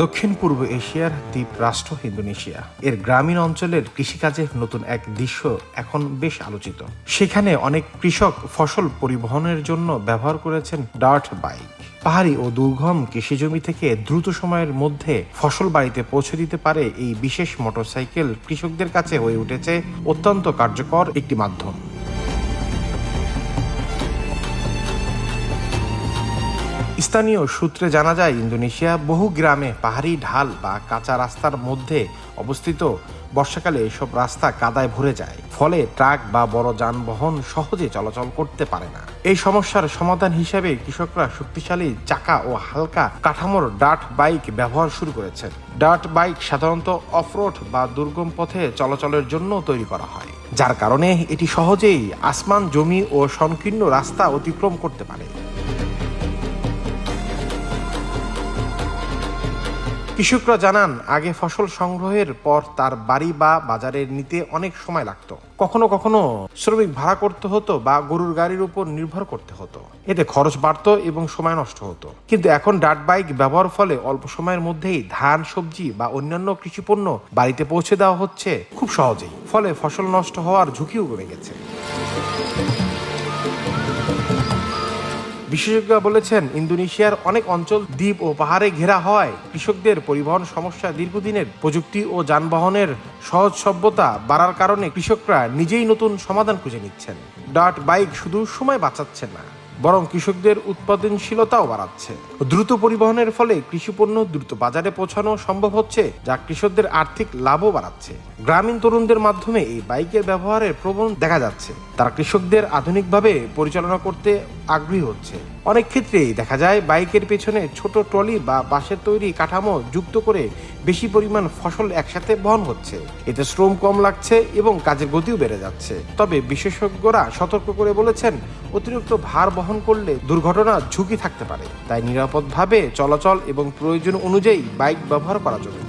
দক্ষিণ পূর্ব এশিয়ার দ্বীপ রাষ্ট্র ইন্দোনেশিয়া এর গ্রামীণ অঞ্চলের কৃষিকাজে নতুন এক দৃশ্য এখন বেশ আলোচিত। সেখানে অনেক কৃষক ফসল পরিবহনের জন্য ব্যবহার করেছেন ডার্ট বাইক। পাহাড়ি ও দুর্গম কৃষিজমি থেকে দ্রুত সময়ের মধ্যে ফসল বাড়িতে পৌঁছে দিতে পারে এই বিশেষ মোটরসাইকেল কৃষকদের কাছে হয়ে উঠেছে অত্যন্ত কার্যকর একটি মাধ্যম। স্থানীয় সূত্রে জানা যায়, ইন্দোনেশিয়া বহু গ্রামে পাহাড়ি ঢাল বা কাঁচা রাস্তার মধ্যে অবস্থিত। বর্ষাকালে এসব রাস্তা কাদায় ভরে যায়, ফলে ট্রাক বা বড় যানবাহন সহজে চলাচল করতে পারে না। এই সমস্যার সমাধান হিসেবে কৃষকরা শক্তিশালী চাকা ও হালকা কাঠামোর ডার্ট বাইক ব্যবহার শুরু করেছেন। ডার্ট বাইক সাধারণত অফরোড বা দুর্গম পথে চলাচলের জন্য তৈরি করা হয়, যার কারণে এটি সহজেই আসমান, জমি ও সংকীর্ণ রাস্তা অতিক্রম করতে পারে। কৃষকরা জানান, আগে ফসল সংগ্রহের পর তার বাড়ি বা বাজারে নিতে অনেক সময় লাগতো। কখনো কখনো শ্রমিক ভাড়া করতে হতো বা গরুর গাড়ির উপর নির্ভর করতে হতো। এতে খরচ বাড়তো এবং সময় নষ্ট হতো। কিন্তু এখন ডার্ট বাইক ব্যবহার ফলে অল্প সময়ের মধ্যেই ধান, সবজি বা অন্যান্য কৃষিপণ্য বাড়িতে পৌঁছে দেওয়া হচ্ছে খুব সহজেই। ফলে ফসল নষ্ট হওয়ার ঝুঁকিও কমে গেছে। বিশেষজ্ঞরা বলেছেন, ইন্দোনেশিয়ার অনেক অঞ্চল দ্বীপ ও পাহাড়ে ঘেরা হয়। কৃষকদের পরিবহন সমস্যা দীর্ঘদিনের। প্রযুক্তি ও যানবাহনের সহজলভ্যতা বাড়ার কারণে কৃষকরা নিজেই নতুন সমাধান খুঁজে নিচ্ছেন। ডার্ট বাইক শুধু সময় বাঁচাচ্ছে না, বরং কৃষকদের উৎপাদনশীলতাও বাড়াচ্ছে। দ্রুত পরিবহনের ফলে কৃষিপণ্য দ্রুত বাজারে পৌঁছানো সম্ভব হচ্ছে, যা কৃষকদের আর্থিক লাভও বাড়াচ্ছে। গ্রামীণ তরুণদের মাধ্যমে এই বাইকের ব্যবহারের প্রবণতা দেখা যাচ্ছে। তারা কৃষকদের আধুনিকভাবে পরিচালনা করতে আগ্রহী হচ্ছে। অনেক ক্ষেত্রেই দেখা যায়, বাইকের পেছনে ছোট ট্রলি বা বাঁশের তৈরি কাঠামো যুক্ত করে বেশি পরিমাণ ফসল একসাথে বহন হচ্ছে। এতে শ্রম কম লাগছে এবং কাজের গতিও বেড়ে যাচ্ছে। তবে বিশেষজ্ঞরা সতর্ক করে বলেছেন, অতিরিক্ত ভার বহন করলে দুর্ঘটনার ঝুঁকি থাকতে পারে। তাই নিরাপদভাবে চলাচল এবং প্রয়োজন অনুযায়ী বাইক ব্যবহার করা জরুরি।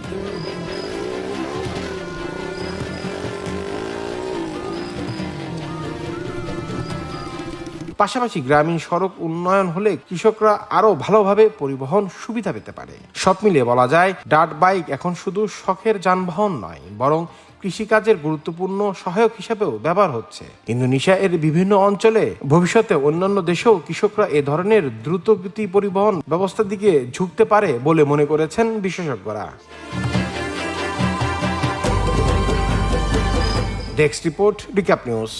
পাশাপাশি গ্রামীণ সড়ক উন্নয়ন হলে কৃষকরা আরো ভালোভাবে পরিবহন সুবিধা পেতে পারে। সব মিলিয়ে বলা যায়, ডার্ট বাইক এখন শুধু শখের যানবাহন নয়, বরং কৃষিকাজের গুরুত্বপূর্ণ সহায়ক হিসেবেও ব্যবহার হচ্ছে। ইন্দোনেশিয়া এর বিভিন্ন অঞ্চলে, ভবিষ্যতে অন্যান্য দেশেও কৃষকরা এ ধরনের দ্রুতগতি পরিবহন ব্যবস্থার দিকে ঝুঁকতে পারে বলে মনে করেছেন বিশেষজ্ঞরা। Desk report, recap news.